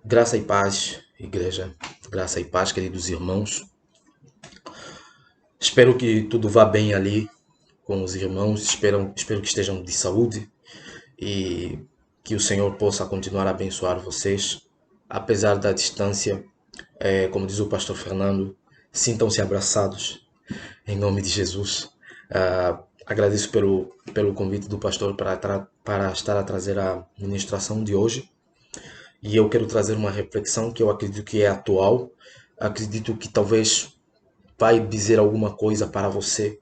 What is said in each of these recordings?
Graça e paz, igreja. Graça e paz, queridos irmãos. Espero que tudo vá bem ali com os irmãos. Espero que estejam de saúde e que o Senhor possa continuar a abençoar vocês. Apesar da distância, como diz o pastor Fernando, sintam-se abraçados em nome de Jesus. Agradeço pelo convite do pastor para estar a trazer a ministração de hoje. E eu quero trazer uma reflexão que eu acredito que é atual. Acredito que talvez vai dizer alguma coisa para você,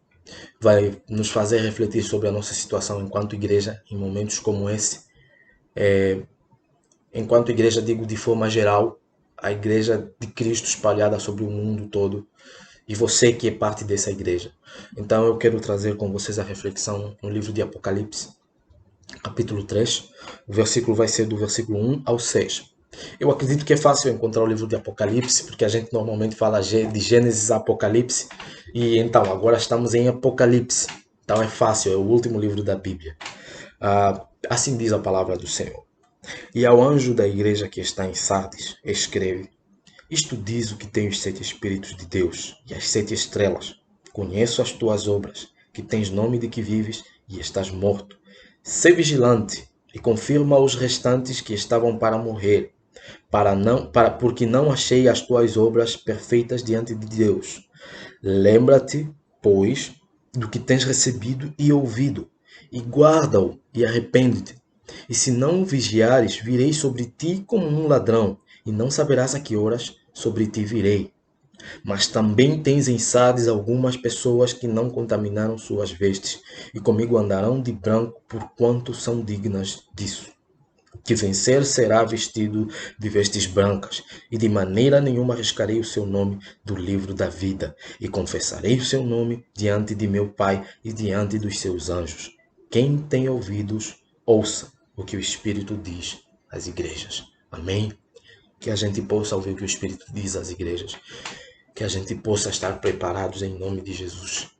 vai nos fazer refletir sobre a nossa situação enquanto igreja em momentos como esse. Enquanto igreja, digo de forma geral, a igreja de Cristo espalhada sobre o mundo todo e você que é parte dessa igreja. Então eu quero trazer com vocês a reflexão no livro de Apocalipse, capítulo 3. O versículo vai ser do versículo 1 ao 6. Eu acredito que é fácil encontrar o livro de Apocalipse, porque a gente normalmente fala de Gênesis a Apocalipse, e então agora estamos em Apocalipse. Então é fácil, é o último livro da Bíblia. Assim diz a palavra do Senhor. E ao anjo da igreja que está em Sardes, escreve: Isto diz o que tem os 7 Espíritos de Deus e as 7 estrelas. Conheço as tuas obras, que tens nome de que vives e estás morto. Sê vigilante e confirma os restantes que estavam para morrer, porque não achei as tuas obras perfeitas diante de Deus. Lembra-te, pois, do que tens recebido e ouvido, e guarda-o e arrepende-te. E se não vigiares, virei sobre ti como um ladrão, e não saberás a que horas sobre ti virei. Mas também tens em Sardes algumas pessoas que não contaminaram suas vestes, e comigo andarão de branco, porquanto são dignas disso. Que vencer será vestido de vestes brancas, e de maneira nenhuma arriscarei o seu nome do livro da vida, e confessarei o seu nome diante de meu Pai e diante dos seus anjos. Quem tem ouvidos, ouça o que o Espírito diz às igrejas. Amém? Que a gente possa ouvir o que o Espírito diz às igrejas, que a gente possa estar preparados em nome de Jesus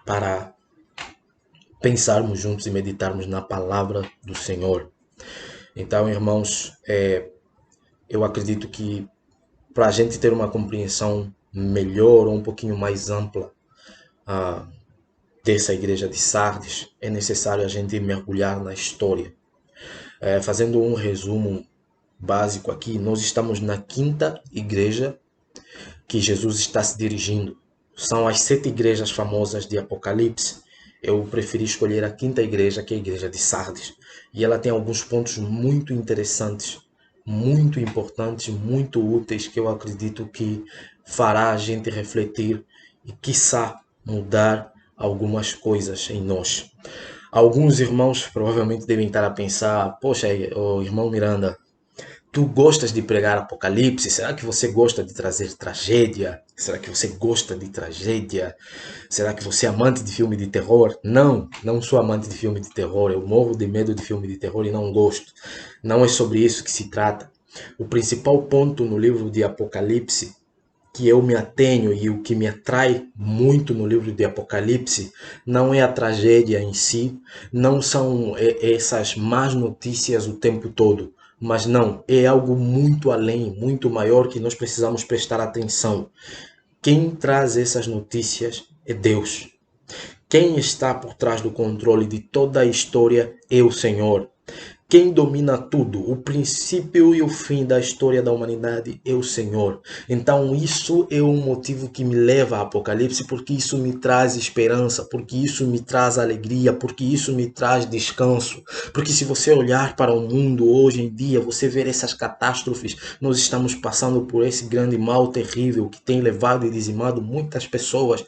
para pensarmos juntos e meditarmos na palavra do Senhor. Então, irmãos, eu acredito que para a gente ter uma compreensão melhor ou um pouquinho mais ampla dessa igreja de Sardes, é necessário a gente mergulhar na história. Fazendo um resumo básico aqui, nós estamos na quinta igreja que Jesus está se dirigindo. São as 7 igrejas famosas de Apocalipse. Eu preferi escolher a quinta igreja, que é a igreja de Sardes. E ela tem alguns pontos muito interessantes, muito importantes, muito úteis, que eu acredito que fará a gente refletir e, quiçá, mudar algumas coisas em nós. Alguns irmãos provavelmente devem estar a pensar: poxa, irmão Miranda, tu gostas de pregar Apocalipse? Será que você gosta de trazer tragédia? Será que você gosta de tragédia? Será que você é amante de filme de terror? Não, não sou amante de filme de terror. Eu morro de medo de filme de terror e não gosto. Não é sobre isso que se trata. O principal ponto no livro de Apocalipse que eu me atenho e o que me atrai muito no livro de Apocalipse não é a tragédia em si, não são essas más notícias o tempo todo, mas não, é algo muito além, muito maior que nós precisamos prestar atenção. Quem traz essas notícias é Deus. Quem está por trás do controle de toda a história é o Senhor. Quem domina tudo, o princípio e o fim da história da humanidade é o Senhor. Então isso é um motivo que me leva a Apocalipse, porque isso me traz esperança, porque isso me traz alegria, porque isso me traz descanso. Porque se você olhar para o mundo hoje em dia, você ver essas catástrofes, nós estamos passando por esse grande mal terrível que tem levado e dizimado muitas pessoas.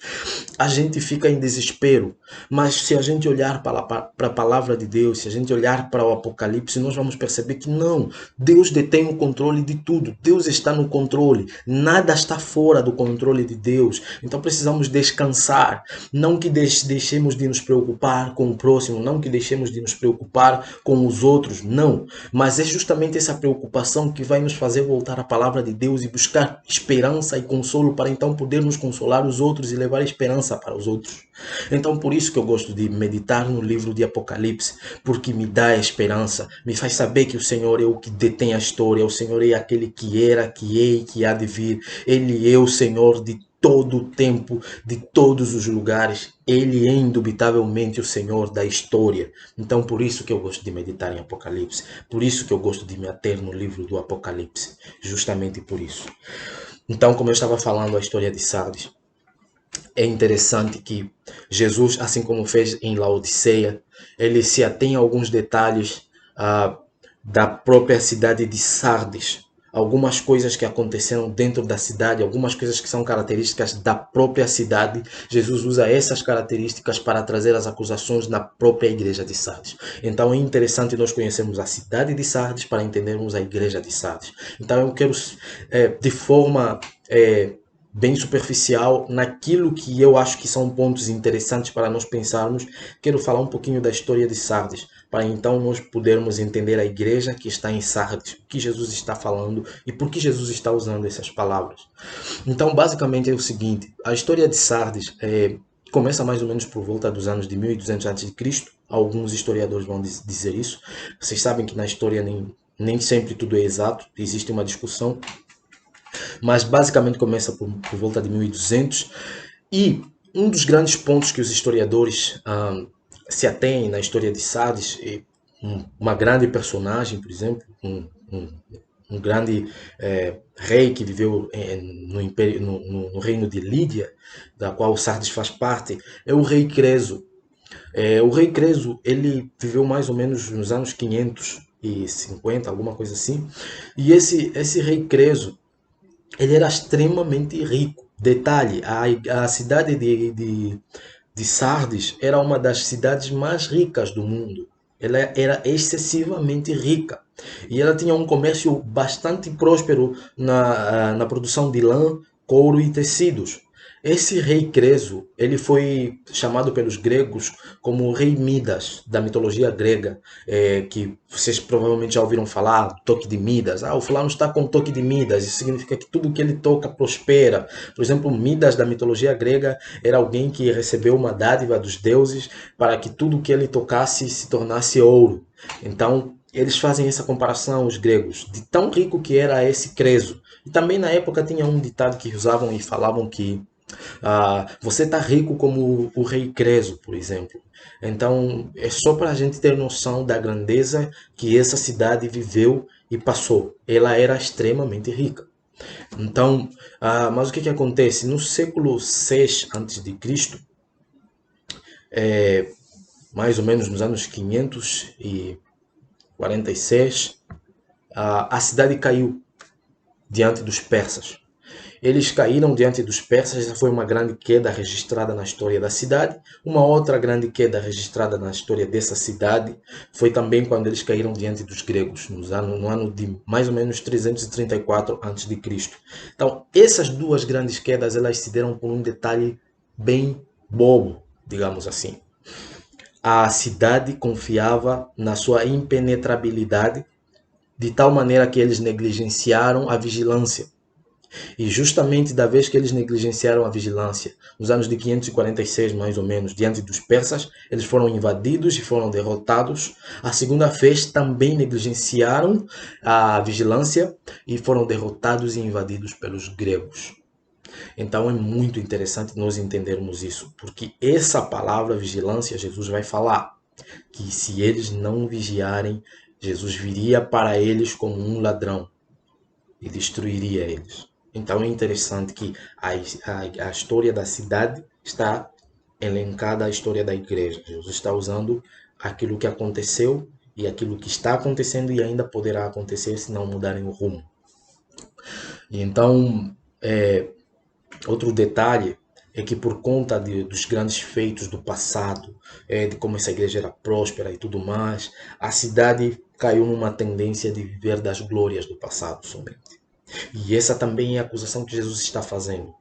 A gente fica em desespero, mas se a gente olhar para a palavra de Deus, se a gente olhar para o Apocalipse, nós vamos perceber que não, Deus detém o controle de tudo, Deus está no controle, nada está fora do controle de Deus. Então precisamos descansar, não que deixemos de nos preocupar com o próximo, não que deixemos de nos preocupar com os outros, não, mas é justamente essa preocupação que vai nos fazer voltar à palavra de Deus e buscar esperança e consolo para então podermos consolar os outros e levar esperança para os outros. Então por isso que eu gosto de meditar no livro de Apocalipse, porque me dá esperança, esperança, me faz saber que o Senhor é o que detém a história, o Senhor é aquele que era, que é e que há de vir. Ele é o Senhor de todo o tempo, de todos os lugares. Ele é indubitavelmente o Senhor da história. Então, por isso que eu gosto de meditar em Apocalipse. Por isso que eu gosto de me ater no livro do Apocalipse. Justamente por isso. Então, como eu estava falando, a história de Sardes. É interessante que Jesus, assim como fez em Laodiceia, ele se atém a alguns detalhes da própria cidade de Sardes. Algumas coisas que aconteceram dentro da cidade, algumas coisas que são características da própria cidade. Jesus usa essas características para trazer as acusações na própria igreja de Sardes. Então é interessante nós conhecermos a cidade de Sardes para entendermos a igreja de Sardes. Então eu quero, de forma bem superficial, naquilo que eu acho que são pontos interessantes para nós pensarmos, quero falar um pouquinho da história de Sardes, para então nós podermos entender a igreja que está em Sardes, o que Jesus está falando e por que Jesus está usando essas palavras. Então, basicamente é o seguinte, a história de Sardes começa mais ou menos por volta dos anos de 1200 a.C., alguns historiadores vão dizer isso. Vocês sabem que na história nem sempre tudo é exato, existe uma discussão, mas basicamente começa por volta de 1200. E um dos grandes pontos que os historiadores se atêm na história de Sardes é uma grande personagem, por exemplo, um grande rei que viveu no, império, no reino de Lídia, da qual Sardes faz parte, é o rei Creso. O rei Creso, ele viveu mais ou menos nos anos 550, alguma coisa assim, e esse rei Creso, ele era extremamente rico. Detalhe, a cidade de Sardes era uma das cidades mais ricas do mundo. Ela era excessivamente rica. E ela tinha um comércio bastante próspero na produção de lã, couro e tecidos. Esse rei Creso, ele foi chamado pelos gregos como o rei Midas, da mitologia grega, que vocês provavelmente já ouviram falar, toque de Midas. O fulano está com toque de Midas, isso significa que tudo que ele toca prospera. Por exemplo, Midas, da mitologia grega, era alguém que recebeu uma dádiva dos deuses para que tudo que ele tocasse se tornasse ouro. Então, eles fazem essa comparação, os gregos, de tão rico que era esse Creso. E também na época tinha um ditado que usavam e falavam que você está rico como o rei Creso, por exemplo. Então, é só para a gente ter noção da grandeza que essa cidade viveu e passou. Ela era extremamente rica. Então, mas o que acontece? No século 6 a.C., mais ou menos nos anos 546, a cidade caiu diante dos persas. Eles caíram diante dos persas, essa foi uma grande queda registrada na história da cidade. Uma outra grande queda registrada na história dessa cidade foi também quando eles caíram diante dos gregos, no ano de mais ou menos 334 a.C. Então, essas duas grandes quedas, elas se deram por um detalhe bem bobo, digamos assim. A cidade confiava na sua impenetrabilidade, de tal maneira que eles negligenciaram a vigilância. E justamente da vez que eles negligenciaram a vigilância, nos anos de 546 mais ou menos, diante dos persas, eles foram invadidos e foram derrotados. A segunda vez também negligenciaram a vigilância e foram derrotados e invadidos pelos gregos. Então é muito interessante nós entendermos isso, porque essa palavra vigilância, Jesus vai falar que se eles não vigiarem, Jesus viria para eles como um ladrão e destruiria eles. Então é interessante que a história da cidade está elencada à história da igreja. Jesus está usando aquilo que aconteceu e aquilo que está acontecendo e ainda poderá acontecer se não mudarem o rumo. E então, outro detalhe é que por conta dos grandes feitos do passado, de como essa igreja era próspera e tudo mais, a cidade caiu numa tendência de viver das glórias do passado somente. E essa também é a acusação que Jesus está fazendo,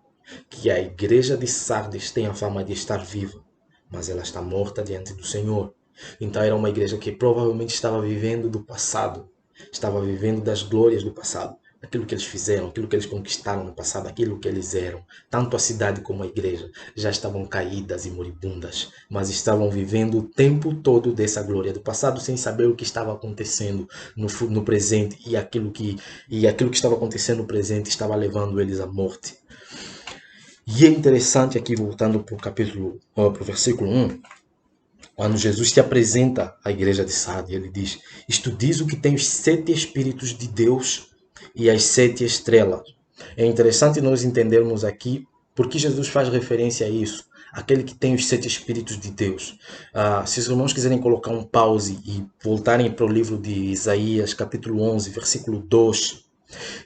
que a igreja de Sardes tem a fama de estar viva, mas ela está morta diante do Senhor. Então era uma igreja que provavelmente estava vivendo do passado, estava vivendo das glórias do passado. aquilo que eles fizeram, aquilo que eles conquistaram no passado, aquilo que eles eram. Tanto a cidade como a igreja já estavam caídas e moribundas, mas estavam vivendo o tempo todo dessa glória do passado sem saber o que estava acontecendo no presente e aquilo que estava acontecendo no presente estava levando eles à morte. E é interessante aqui, voltando para o versículo 1, quando Jesus se apresenta à igreja de Sardes, ele diz: Isto diz o que tem os 7 Espíritos de Deus e as 7 estrelas. É interessante nós entendermos aqui por que Jesus faz referência a isso. Aquele que tem os 7 Espíritos de Deus. Se os irmãos quiserem colocar um pause e voltarem para o livro de Isaías, capítulo 11, versículo 2,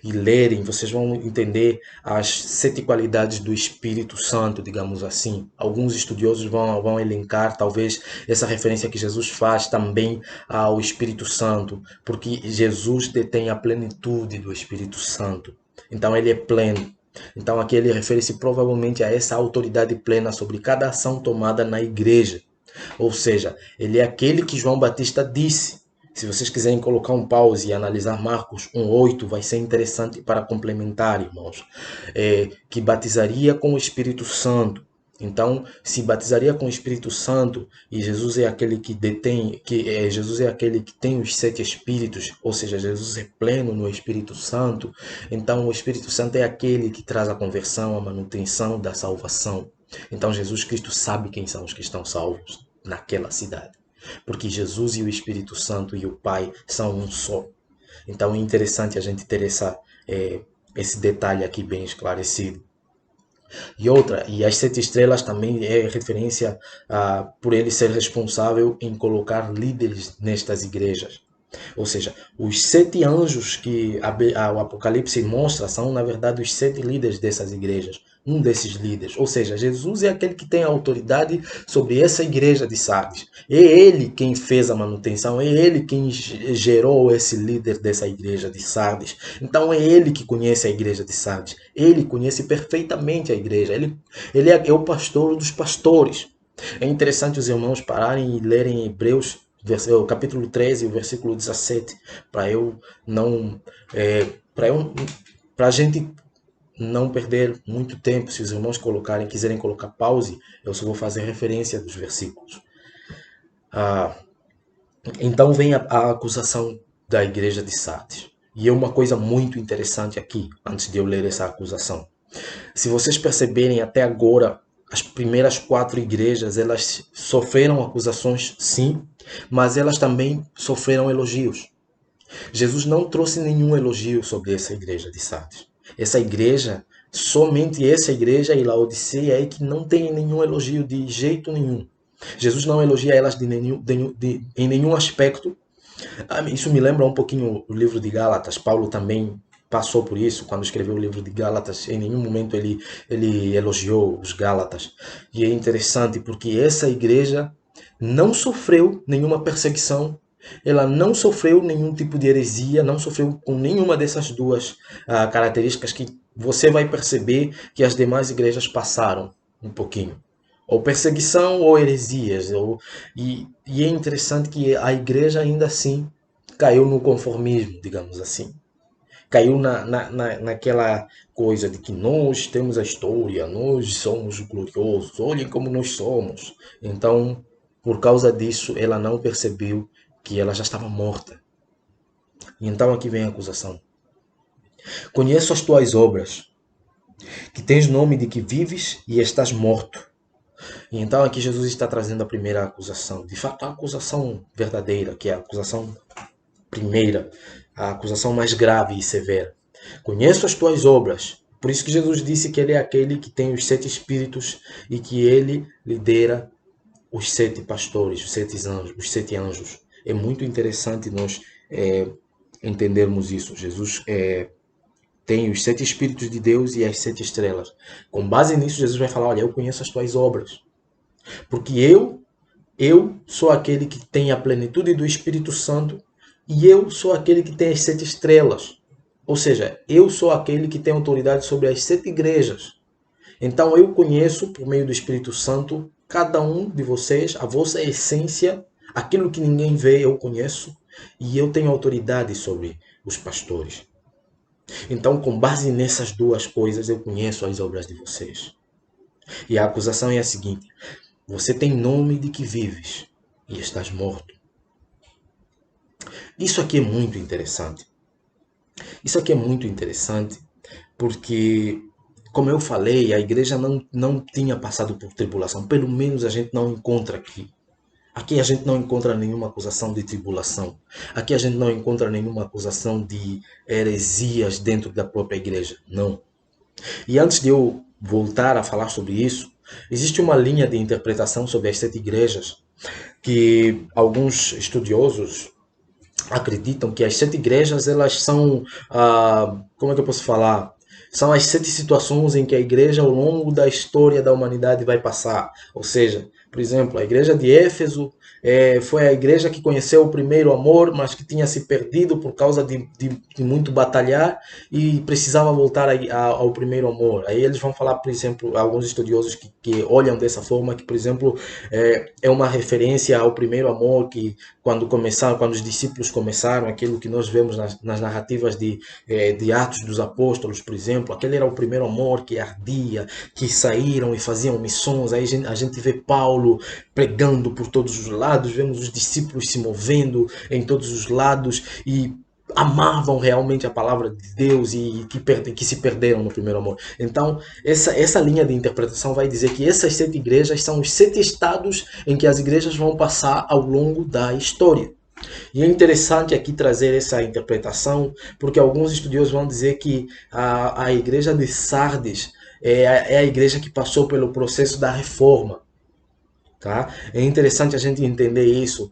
e lerem, vocês vão entender as 7 qualidades do Espírito Santo, digamos assim. Alguns estudiosos vão elencar, talvez, essa referência que Jesus faz também ao Espírito Santo, porque Jesus detém a plenitude do Espírito Santo. Então, ele é pleno. Então, aqui ele refere-se provavelmente a essa autoridade plena sobre cada ação tomada na igreja. Ou seja, ele é aquele que João Batista disse. Se vocês quiserem colocar um pause e analisar Marcos 1:8, vai ser interessante para complementar, irmãos. Que batizaria com o Espírito Santo. Então, se batizaria com o Espírito Santo e Jesus é aquele que detém, Jesus é aquele que tem os 7 Espíritos, ou seja, Jesus é pleno no Espírito Santo. Então, o Espírito Santo é aquele que traz a conversão, a manutenção da salvação. Então, Jesus Cristo sabe quem são os que estão salvos naquela cidade. Porque Jesus e o Espírito Santo e o Pai são um só. Então é interessante a gente ter esse detalhe aqui bem esclarecido. E as 7 estrelas também é referência por ele ser responsável em colocar líderes nestas igrejas. Ou seja, os 7 anjos que o Apocalipse mostra são, na verdade, os 7 líderes dessas igrejas. Um desses líderes. Ou seja, Jesus é aquele que tem a autoridade sobre essa igreja de Sardes. É ele quem fez a manutenção, é ele quem gerou esse líder dessa igreja de Sardes. Então é ele que conhece a igreja de Sardes. Ele conhece perfeitamente a igreja. Ele é o pastor dos pastores. É interessante os irmãos pararem e lerem Hebreus o capítulo 13, o versículo 17, para eu não para a gente não perder muito tempo. Se os irmãos quiserem colocar pause, eu só vou fazer referência dos versículos. Então vem a acusação da igreja de Sardes. E é uma coisa muito interessante aqui, antes de eu ler essa acusação. Se vocês perceberem até agora, as primeiras 4 igrejas, elas sofreram acusações, sim, mas elas também sofreram elogios. Jesus não trouxe nenhum elogio sobre essa igreja de Sardes. Essa igreja, somente essa igreja e Laodiceia é que não tem nenhum elogio de jeito nenhum. Jesus não elogia elas em nenhum aspecto. Isso me lembra um pouquinho o livro de Gálatas. Paulo também passou por isso quando escreveu o livro de Gálatas. Em nenhum momento ele elogiou os Gálatas. E é interessante porque essa igreja não sofreu nenhuma perseguição, ela não sofreu nenhum tipo de heresia, não sofreu com nenhuma dessas duas características que você vai perceber que as demais igrejas passaram um pouquinho. Ou perseguição ou heresias. E é interessante que a igreja ainda assim caiu no conformismo, digamos assim. Caiu naquela coisa de que nós temos a história, nós somos gloriosos, olhem como nós somos. Então, por causa disso, ela não percebeu que ela já estava morta. E então aqui vem a acusação. Conheço as tuas obras, que tens nome de que vives e estás morto. E então aqui Jesus está trazendo a primeira acusação. De fato, a acusação verdadeira, que é a acusação primeira, a acusação mais grave e severa. Conheço as tuas obras. Por isso que Jesus disse que ele é aquele que tem os 7 espíritos e que ele lidera os 7 pastores, os 7 anjos. É muito interessante nós entendermos isso. Jesus tem os 7 espíritos de Deus e as 7 estrelas. Com base nisso, Jesus vai falar: olha, eu conheço as tuas obras. Porque eu sou aquele que tem a plenitude do Espírito Santo e eu sou aquele que tem as 7 estrelas. Ou seja, eu sou aquele que tem autoridade sobre as 7 igrejas. Então eu conheço, por meio do Espírito Santo, cada um de vocês, a vossa essência, aquilo que ninguém vê, eu conheço, e eu tenho autoridade sobre os pastores. Então, com base nessas duas coisas, eu conheço as obras de vocês. E a acusação é a seguinte: você tem nome de que vives e estás morto. Isso aqui é muito interessante. Isso aqui é muito interessante porque, como eu falei, a igreja não tinha passado por tribulação. Pelo menos a gente não encontra aqui. Aqui a gente não encontra nenhuma acusação de tribulação. Aqui a gente não encontra nenhuma acusação de heresias dentro da própria igreja. Não. E antes de eu voltar a falar sobre isso, existe uma linha de interpretação sobre as sete igrejas que alguns estudiosos acreditam que as sete igrejas elas são, como é que eu posso falar? São as sete situações em que a igreja ao longo da história da humanidade vai passar. Ou seja, por exemplo, a igreja de Éfeso foi a igreja que conheceu o primeiro amor, mas que tinha se perdido por causa de muito batalhar e precisava voltar ao primeiro amor. Aí eles vão falar, por exemplo, alguns estudiosos que olham dessa forma, que, por exemplo, é uma referência ao primeiro amor que quando os discípulos começaram, aquilo que nós vemos nas narrativas de Atos dos Apóstolos, por exemplo, aquele era o primeiro amor que ardia, que saíram e faziam missões. Aí a gente vê Paulo pregando por todos os lados, vemos os discípulos se movendo em todos os lados e amavam realmente a palavra de Deus e que se perderam no primeiro amor. Então, essa linha de interpretação vai dizer que essas sete igrejas são os sete estados em que as igrejas vão passar ao longo da história. E é interessante aqui trazer essa interpretação, porque alguns estudiosos vão dizer que a igreja de Sardes é a igreja que passou pelo processo da reforma. Tá? É interessante a gente entender isso,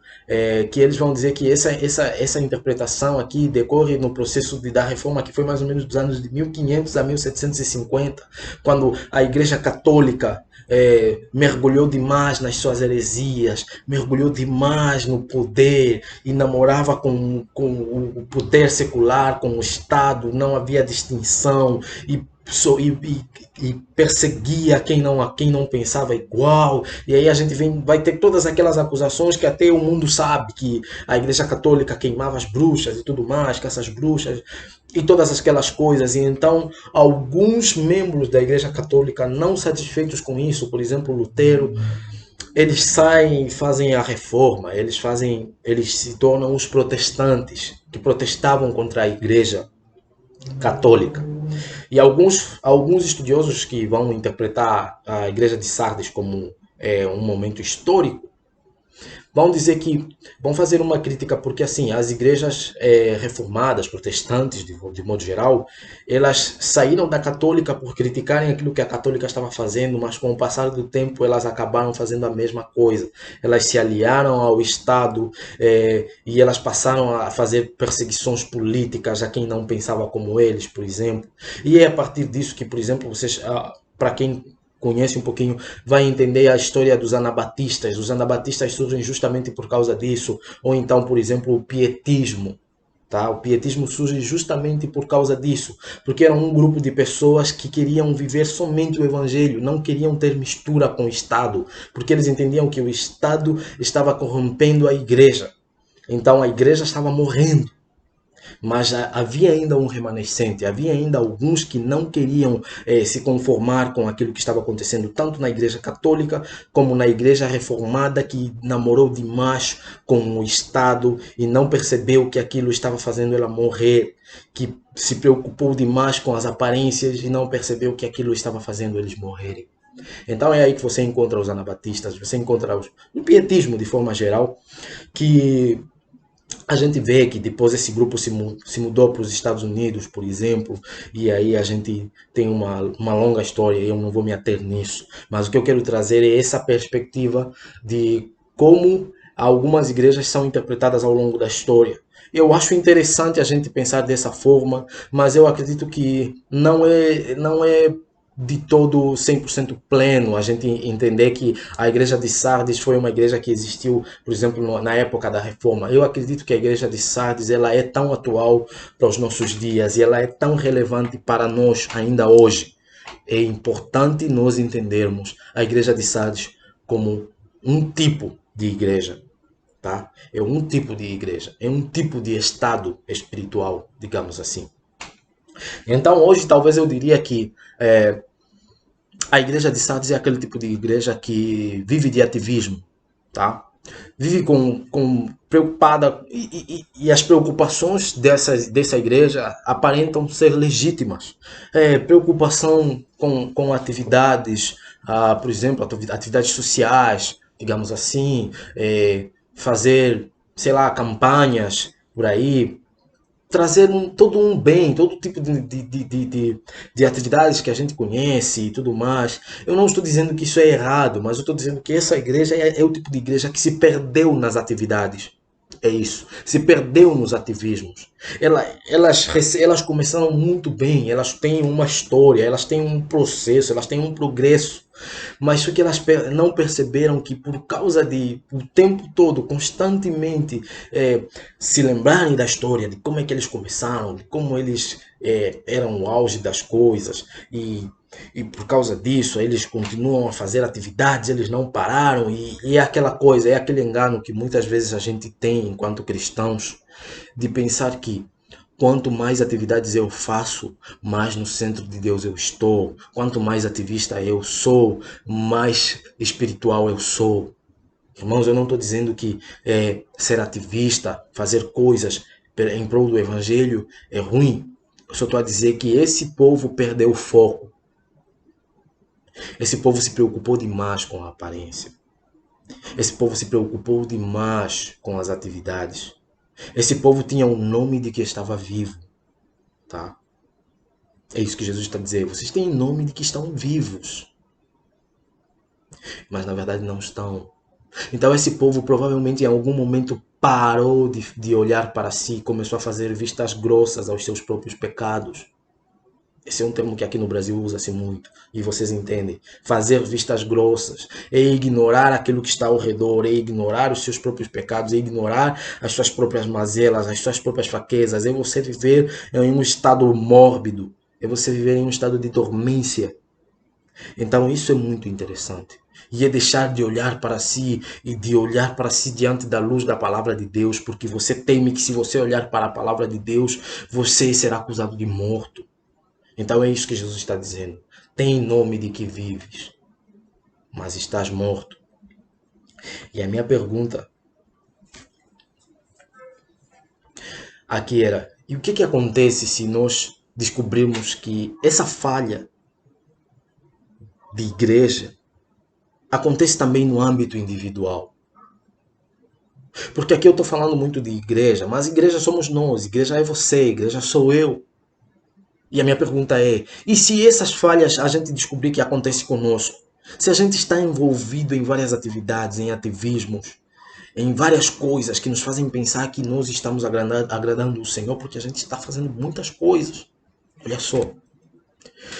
que eles vão dizer que essa interpretação aqui decorre no processo da reforma que foi mais ou menos dos anos de 1500 a 1750, quando a Igreja Católica mergulhou demais nas suas heresias, mergulhou demais no poder e namorava com o poder secular, com o Estado, não havia distinção e perseguia quem não pensava igual. E aí a gente vai ter todas aquelas acusações que até o mundo sabe, que a Igreja Católica queimava as bruxas e tudo mais, que essas bruxas e todas aquelas coisas. E então alguns membros da Igreja Católica não satisfeitos com isso, por exemplo, Lutero, eles saem e fazem a reforma, eles se tornam os protestantes, que protestavam contra a Igreja Católica. E alguns estudiosos que vão interpretar a Igreja de Sardes como um momento histórico, vão dizer que vão fazer uma crítica porque assim as igrejas reformadas, protestantes de modo geral, elas saíram da católica por criticarem aquilo que a católica estava fazendo, mas com o passar do tempo elas acabaram fazendo a mesma coisa. Elas se aliaram ao Estado e elas passaram a fazer perseguições políticas a quem não pensava como eles, por exemplo. E é a partir disso que, por exemplo, vocês, para quem conhece um pouquinho, vai entender a história dos anabatistas. Os anabatistas surgem justamente por causa disso. Ou então, por exemplo, o pietismo. Tá? O pietismo surge justamente por causa disso. Porque era um grupo de pessoas que queriam viver somente o evangelho, não queriam ter mistura com o Estado. Porque eles entendiam que o Estado estava corrompendo a igreja. Então a igreja estava morrendo. Mas havia ainda um remanescente, havia ainda alguns que não queriam se conformar com aquilo que estava acontecendo, tanto na Igreja Católica como na Igreja Reformada, que namorou demais com o Estado e não percebeu que aquilo estava fazendo ela morrer, que se preocupou demais com as aparências e não percebeu que aquilo estava fazendo eles morrerem. Então é aí que você encontra os anabatistas, você encontra o pietismo de forma geral, que a gente vê que depois esse grupo se mudou para os Estados Unidos, por exemplo, e aí a gente tem uma longa história, eu não vou me ater nisso, mas o que eu quero trazer é essa perspectiva de como algumas igrejas são interpretadas ao longo da história. Eu acho interessante a gente pensar dessa forma, mas eu acredito que não é de todo 100% pleno a gente entender que a igreja de Sardes foi uma igreja que existiu, por exemplo, na época da reforma. Eu acredito que a igreja de Sardes ela é tão atual para os nossos dias e ela é tão relevante para nós ainda hoje. É importante nós entendermos a igreja de Sardes como um tipo de igreja, tá? É um tipo de igreja, é um tipo de estado espiritual, digamos assim. Então, hoje, talvez eu diria que a igreja de Sardes é aquele tipo de igreja que vive de ativismo, tá? Vive com preocupada e as preocupações dessa igreja aparentam ser legítimas. Preocupação com atividades, por exemplo, atividades sociais, digamos assim, fazer, sei lá, campanhas por aí, trazer todo um bem, todo tipo de atividades que a gente conhece e tudo mais. Eu não estou dizendo que isso é errado, mas eu estou dizendo que essa igreja é o tipo de igreja que se perdeu nas atividades. É isso. Se perdeu nos ativismos. Elas começaram muito bem, elas têm uma história, elas têm um processo, elas têm um progresso. Mas o que elas não perceberam que por causa de o tempo todo, constantemente se lembrarem da história, de como é que eles começaram, de como eles eram o auge das coisas e por causa disso eles continuam a fazer atividades, eles não pararam e é aquela coisa, é aquele engano que muitas vezes a gente tem enquanto cristãos de pensar que quanto mais atividades eu faço, mais no centro de Deus eu estou. Quanto mais ativista eu sou, mais espiritual eu sou. Irmãos, eu não estou dizendo que ser ativista, fazer coisas em prol do evangelho é ruim. Eu só estou a dizer que esse povo perdeu o foco. Esse povo se preocupou demais com a aparência. Esse povo se preocupou demais com as atividades. Esse povo tinha o nome de que estava vivo, tá? É isso que Jesus está dizendo. Vocês têm nome de que estão vivos, mas na verdade não estão. Então esse povo provavelmente em algum momento parou de olhar para si e começou a fazer vistas grossas aos seus próprios pecados. Esse é um termo que aqui no Brasil usa-se muito, e vocês entendem. Fazer vistas grossas é ignorar aquilo que está ao redor, é ignorar os seus próprios pecados, é ignorar as suas próprias mazelas, as suas próprias fraquezas, é você viver em um estado mórbido, é você viver em um estado de dormência. Então isso é muito interessante. E é deixar de olhar para si e de olhar para si diante da luz da palavra de Deus, porque você teme que se você olhar para a palavra de Deus, você será acusado de morto. Então é isso que Jesus está dizendo. Tem nome de que vives, mas estás morto. E a minha pergunta aqui era: e o que acontece se nós descobrirmos que essa falha de igreja acontece também no âmbito individual? Porque aqui eu estou falando muito de igreja, mas igreja somos nós, igreja é você, igreja sou eu. E a minha pergunta é: e se essas falhas a gente descobrir que acontece conosco? Se a gente está envolvido em várias atividades, em ativismos, em várias coisas que nos fazem pensar que nós estamos agradando o Senhor porque a gente está fazendo muitas coisas. Olha só.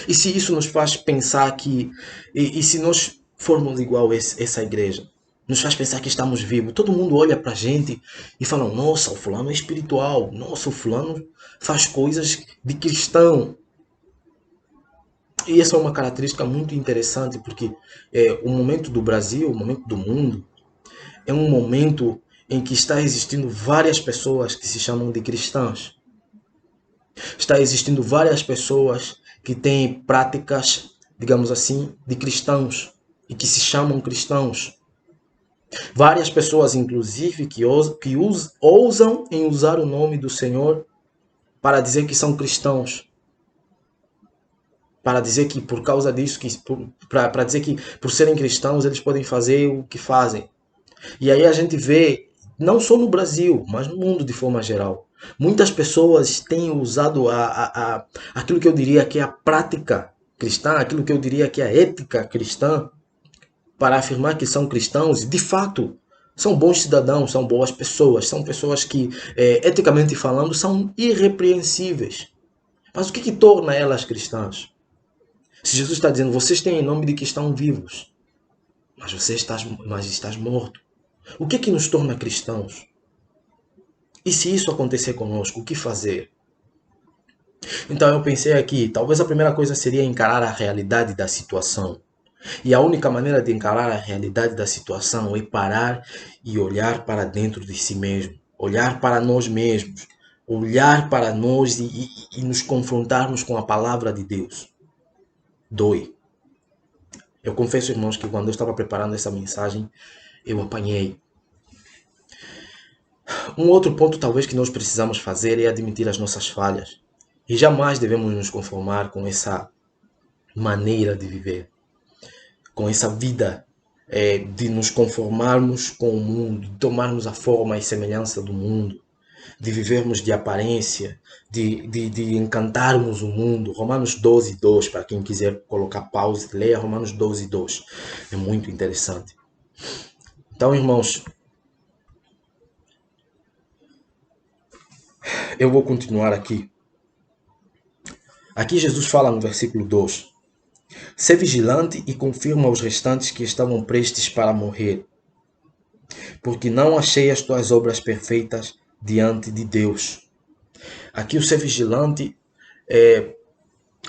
E se isso nos faz pensar que. E se nós formos igual essa igreja? Nos faz pensar que estamos vivos. Todo mundo olha pra gente e fala: nossa, o fulano é espiritual. Nossa, o fulano faz coisas de cristão. E essa é uma característica muito interessante porque o momento do Brasil, o momento do mundo, é um momento em que está existindo várias pessoas que se chamam de cristãs. Está existindo várias pessoas que têm práticas, digamos assim, de cristãos e que se chamam cristãos. Várias pessoas, inclusive, que ousam em usar o nome do Senhor para dizer que são cristãos. Para dizer que por causa disso, para dizer que por serem cristãos eles podem fazer o que fazem. E aí a gente vê, não só no Brasil, mas no mundo de forma geral. Muitas pessoas têm usado aquilo que eu diria que é a prática cristã, aquilo que eu diria que é a ética cristã, para afirmar que são cristãos. E de fato, são bons cidadãos, são boas pessoas, são pessoas que, eticamente falando, são irrepreensíveis. Mas o que torna elas cristãs? Se Jesus está dizendo, vocês têm em nome de que estão vivos, mas estás morto. O que nos torna cristãos? E se isso acontecer conosco, o que fazer? Então eu pensei aqui, talvez a primeira coisa seria encarar a realidade da situação. E a única maneira de encarar a realidade da situação é parar e olhar para dentro de si mesmo, olhar para nós mesmos, olhar para nós e nos confrontarmos com a palavra de Deus. Dói. Eu confesso, irmãos, que quando eu estava preparando essa mensagem, eu apanhei. Um outro ponto talvez que nós precisamos fazer é admitir as nossas falhas. E jamais devemos nos conformar com essa maneira de viver, com essa vida de nos conformarmos com o mundo, de tomarmos a forma e semelhança do mundo, de vivermos de aparência, de encantarmos o mundo. Romanos 12:2, para quem quiser colocar pause, leia Romanos 12:2. É muito interessante. Então, irmãos, eu vou continuar aqui. Aqui Jesus fala no versículo 2: Sê vigilante e confirma aos restantes que estavam prestes para morrer, porque não achei as tuas obras perfeitas diante de Deus. Aqui o ser vigilante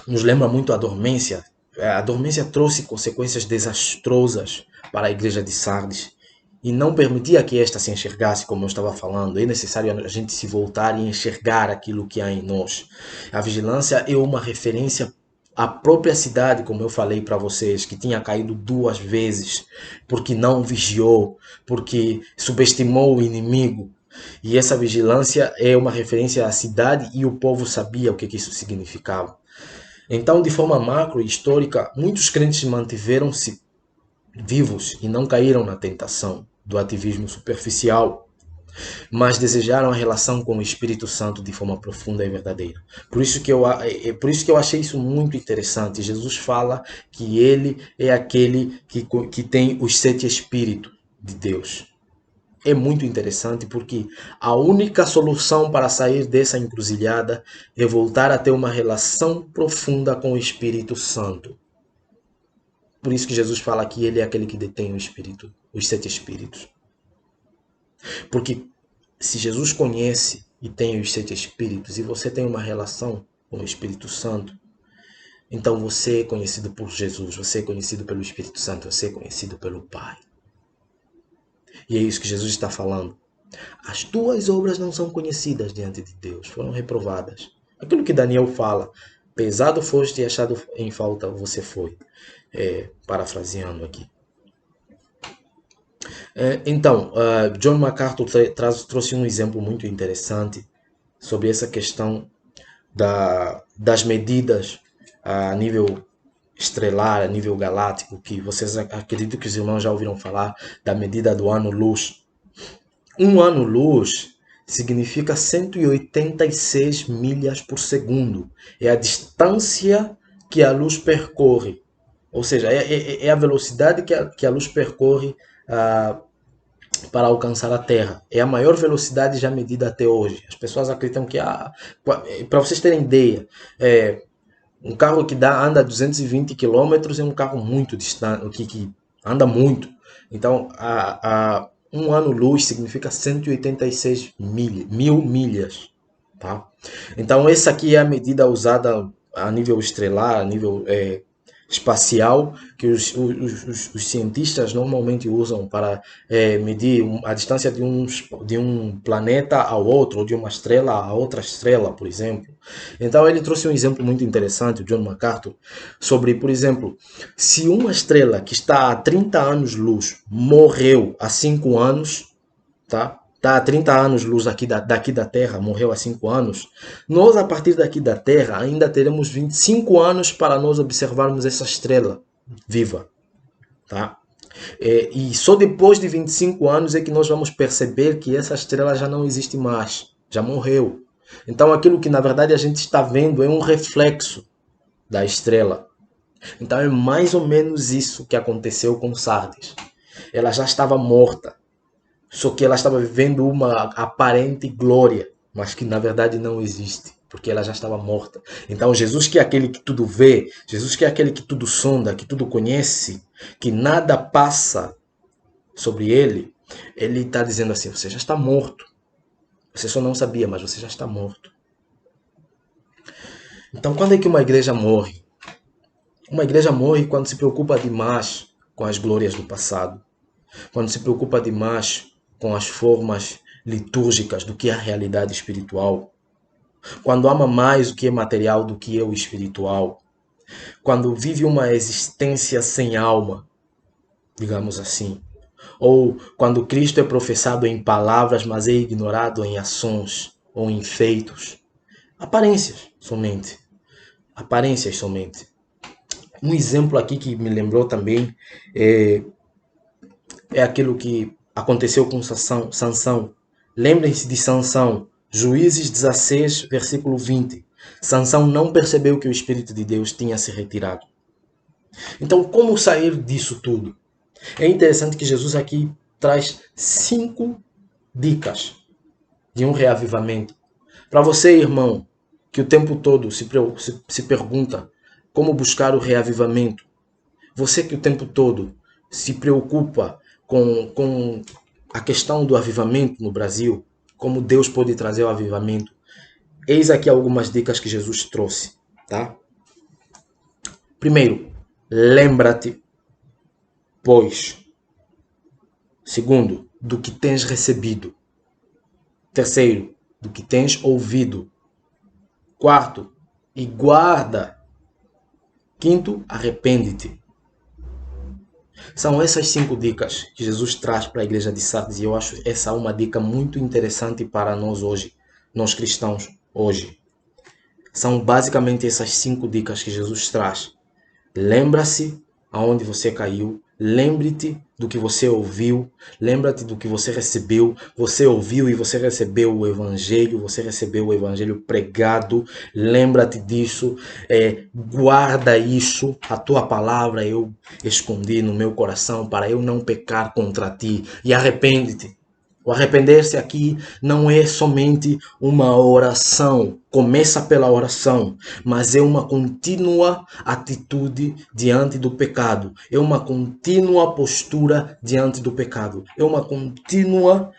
nos lembra muito a dormência. A dormência trouxe consequências desastrosas para a igreja de Sardes e não permitia que esta se enxergasse, como eu estava falando. É necessário a gente se voltar e enxergar aquilo que há em nós. A vigilância é uma referência à própria cidade, como eu falei para vocês, que tinha caído 2 vezes porque não vigiou, porque subestimou o inimigo. E essa vigilância é uma referência à cidade e o povo sabia o que isso significava. Então, de forma macro e histórica, muitos crentes mantiveram-se vivos e não caíram na tentação do ativismo superficial, mas desejaram a relação com o Espírito Santo de forma profunda e verdadeira. Por isso que eu achei isso muito interessante. Jesus fala que ele é aquele que tem os 7 Espíritos de Deus. É muito interessante porque a única solução para sair dessa encruzilhada é voltar a ter uma relação profunda com o Espírito Santo. Por isso que Jesus fala que ele é aquele que detém o Espírito, os 7 Espíritos. Porque se Jesus conhece e tem os 7 Espíritos e você tem uma relação com o Espírito Santo, então você é conhecido por Jesus, você é conhecido pelo Espírito Santo, você é conhecido pelo Pai. E é isso que Jesus está falando. As tuas obras não são conhecidas diante de Deus, foram reprovadas. Aquilo que Daniel fala, pesado foste e achado em falta você foi. Parafraseando aqui. Então, John MacArthur trouxe um exemplo muito interessante sobre essa questão das medidas a nível estrelar, a nível galáctico, que vocês acredito que os irmãos já ouviram falar da medida do ano-luz. Um ano-luz significa 186 milhas por segundo. É a distância que a luz percorre. Ou seja, é a velocidade que a luz percorre para alcançar a Terra. É a maior velocidade já medida até hoje. As pessoas acreditam que... para vocês terem ideia, um carro que anda 220 quilômetros é um carro muito distante, que anda muito. Então, um ano-luz significa 186 mil milhas. Tá? Então, essa aqui é a medida usada a nível estrelar, a nível espacial, que os cientistas normalmente usam para medir a distância de um planeta ao outro, ou de uma estrela a outra estrela, por exemplo. Então ele trouxe um exemplo muito interessante, o John MacArthur, sobre, por exemplo, se uma estrela que está a 30 anos-luz morreu há 5 anos, tá? Está a 30 anos-luz daqui da Terra, morreu há 5 anos. Nós, a partir daqui da Terra, ainda teremos 25 anos para nós observarmos essa estrela viva. Tá? E só depois de 25 anos é que nós vamos perceber que essa estrela já não existe mais, já morreu. Então, aquilo que na verdade a gente está vendo é um reflexo da estrela. Então, é mais ou menos isso que aconteceu com Sardes. Ela já estava morta. Só que ela estava vivendo uma aparente glória, mas que na verdade não existe, porque ela já estava morta. Então Jesus, que é aquele que tudo vê, Jesus, que é aquele que tudo sonda, que tudo conhece, que nada passa sobre ele, ele está dizendo assim: você já está morto. Você só não sabia, mas você já está morto. Então quando é que uma igreja morre? Uma igreja morre quando se preocupa demais com as glórias do passado, quando se preocupa demais com as formas litúrgicas do que é a realidade espiritual. quando ama mais o que é material do que é o espiritual, quando vive uma existência sem alma, digamos assim, ou quando Cristo é professado em palavras, mas é ignorado em ações ou em feitos, aparências somente, aparências somente. Um exemplo aqui que me lembrou também é, é aquilo que aconteceu com Sansão. Lembrem-se de Sansão, Juízes 16, versículo 20. Sansão não percebeu que o Espírito de Deus tinha se retirado. Então, como sair disso tudo? É interessante que Jesus aqui traz 5 dicas de um reavivamento. Para você, irmão, que o tempo todo se pergunta como buscar o reavivamento, você que o tempo todo se preocupa com a questão do avivamento no Brasil, como Deus pode trazer o avivamento, eis aqui algumas dicas que Jesus trouxe, tá? Primeiro, lembra-te, pois. Segundo, do que tens recebido. Terceiro, do que tens ouvido. Quarto, e guarda. Quinto, arrepende-te. São essas 5 dicas que Jesus traz para a igreja de Sardes e eu acho essa uma dica muito interessante para nós hoje, nós cristãos hoje. São basicamente essas 5 dicas que Jesus traz. Lembra-se aonde você caiu, lembre-te do que você ouviu, lembra-te do que você recebeu, você ouviu e você recebeu o evangelho, você recebeu o evangelho pregado, lembra-te disso, guarda isso, a tua palavra eu escondi no meu coração para eu não pecar contra ti e arrepende-te. O arrepender-se aqui não é somente uma oração, começa pela oração, mas é uma contínua atitude diante do pecado, é uma contínua postura diante do pecado, é uma contínua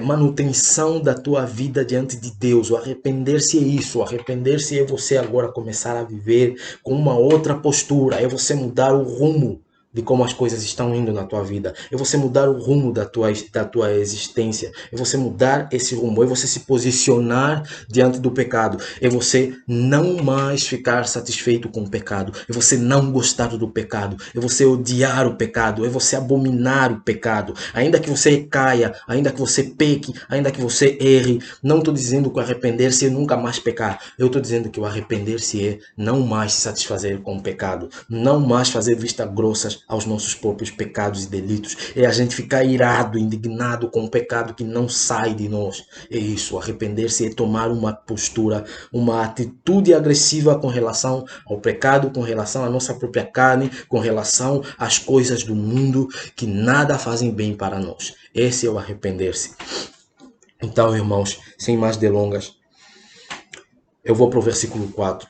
manutenção da tua vida diante de Deus. O arrepender-se é isso, o arrepender-se é você agora começar a viver com uma outra postura, é você mudar o rumo de como as coisas estão indo na tua vida. É você mudar o rumo da tua existência. É você mudar esse rumo. É você se posicionar diante do pecado. É você não mais ficar satisfeito com o pecado. É você não gostar do pecado. É você odiar o pecado. É você abominar o pecado. Ainda que você caia, ainda que você peque, ainda que você erre. Não estou dizendo que o arrepender-se é nunca mais pecar. Eu estou dizendo que o arrepender-se é não mais se satisfazer com o pecado. Não mais fazer vista grossas aos nossos próprios pecados e delitos. É a gente ficar irado, indignado com o pecado que não sai de nós. É isso, arrepender-se é tomar uma postura, uma atitude agressiva com relação ao pecado, com relação à nossa própria carne, com relação às coisas do mundo que nada fazem bem para nós. Esse é o arrepender-se. Então, irmãos, sem mais delongas, eu vou para o versículo 4.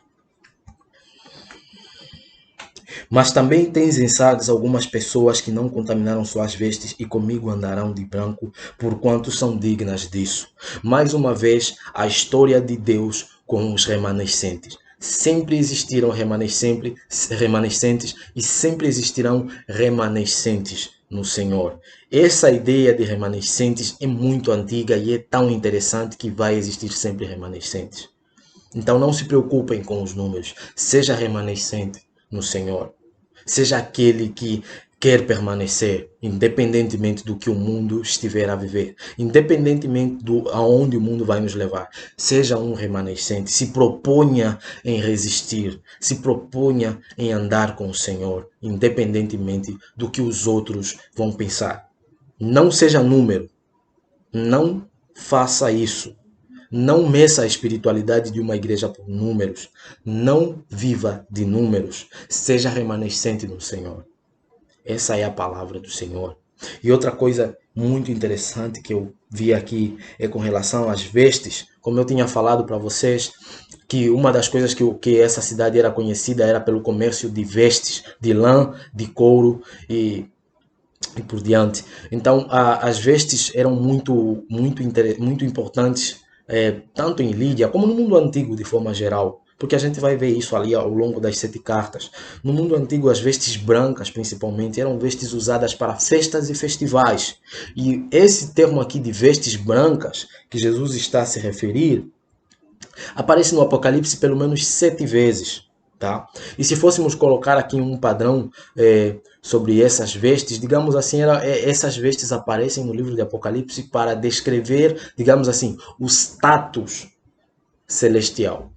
Mas também tens em Sardes algumas pessoas que não contaminaram suas vestes e comigo andarão de branco, porquanto são dignas disso. Mais uma vez, a história de Deus com os remanescentes. Sempre existiram remanescentes e sempre existirão remanescentes no Senhor. Essa ideia de remanescentes é muito antiga e é tão interessante que vai existir sempre remanescentes. Então não se preocupem com os números, seja remanescente no Senhor. Seja aquele que quer permanecer, independentemente do que o mundo estiver a viver, independentemente do aonde o mundo vai nos levar. Seja um remanescente, se proponha em resistir, se proponha em andar com o Senhor, independentemente do que os outros vão pensar. Não seja número, não faça isso. Não meça a espiritualidade de uma igreja por números. Não viva de números. Seja remanescente no Senhor. Essa é a palavra do Senhor. E outra coisa muito interessante que eu vi aqui é com relação às vestes. Como eu tinha falado para vocês, que uma das coisas que essa cidade era conhecida era pelo comércio de vestes, de lã, de couro e por diante. Então, as vestes eram muito importantes, tanto em Lídia como no mundo antigo de forma geral. Porque a gente vai ver isso ali ao longo das 7 cartas. No mundo antigo, as vestes brancas, principalmente, eram vestes usadas para festas e festivais. E esse termo aqui de vestes brancas, que Jesus está a se referir, Aparece no Apocalipse pelo menos 7 vezes. Tá? E se fôssemos colocar aqui um padrão sobre essas vestes, digamos assim, essas vestes aparecem no livro de Apocalipse para descrever, digamos assim, o status celestial.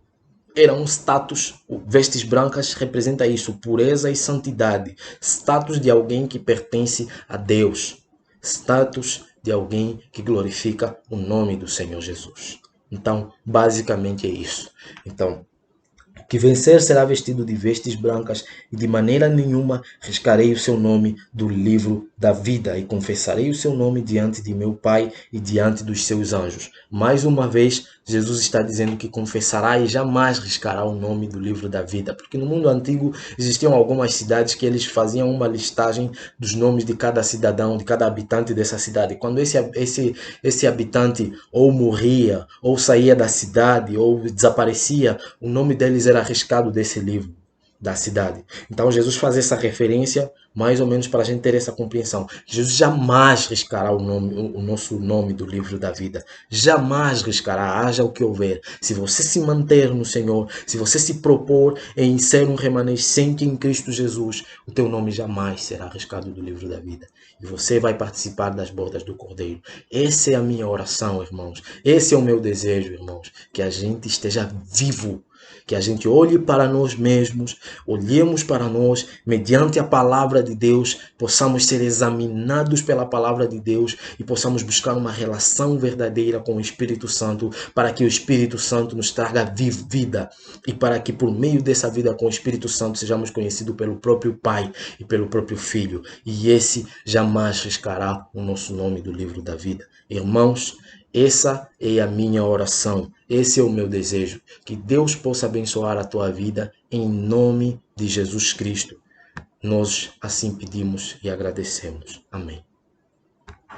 Era um status, vestes brancas representa isso, pureza e santidade. Status de alguém que pertence a Deus. Status de alguém que glorifica o nome do Senhor Jesus. Então, basicamente é isso. Então, que vencer será vestido de vestes brancas, e de maneira nenhuma riscarei o seu nome do livro da vida, e confessarei o seu nome diante de meu Pai e diante dos seus anjos. Mais uma vez, Jesus está dizendo que confessará e jamais riscará o nome do livro da vida, porque no mundo antigo existiam algumas cidades que eles faziam uma listagem dos nomes de cada cidadão, de cada habitante dessa cidade. Quando esse habitante ou morria, ou saía da cidade, ou desaparecia, o nome deles era arriscado desse livro da cidade. Então Jesus faz essa referência mais ou menos para a gente ter essa compreensão. Jesus jamais riscará o nosso nome do livro da vida. Jamais riscará, haja o que houver. Se você se manter no Senhor, se você se propor em ser um remanescente em Cristo Jesus, o teu nome jamais será riscado do livro da vida. E você vai participar das bodas do Cordeiro. Essa é a minha oração, irmãos. Esse é o meu desejo, irmãos. Que a gente esteja vivo. Que a gente olhe para nós mesmos, olhemos para nós, mediante a palavra de Deus, possamos ser examinados pela palavra de Deus e possamos buscar uma relação verdadeira com o Espírito Santo, para que o Espírito Santo nos traga vida e para que por meio dessa vida com o Espírito Santo sejamos conhecidos pelo próprio Pai e pelo próprio Filho. E esse jamais riscará o nosso nome do livro da vida. Irmãos, essa é a minha oração, esse é o meu desejo, que Deus possa abençoar a tua vida em nome de Jesus Cristo. Nós assim pedimos e agradecemos. Amém.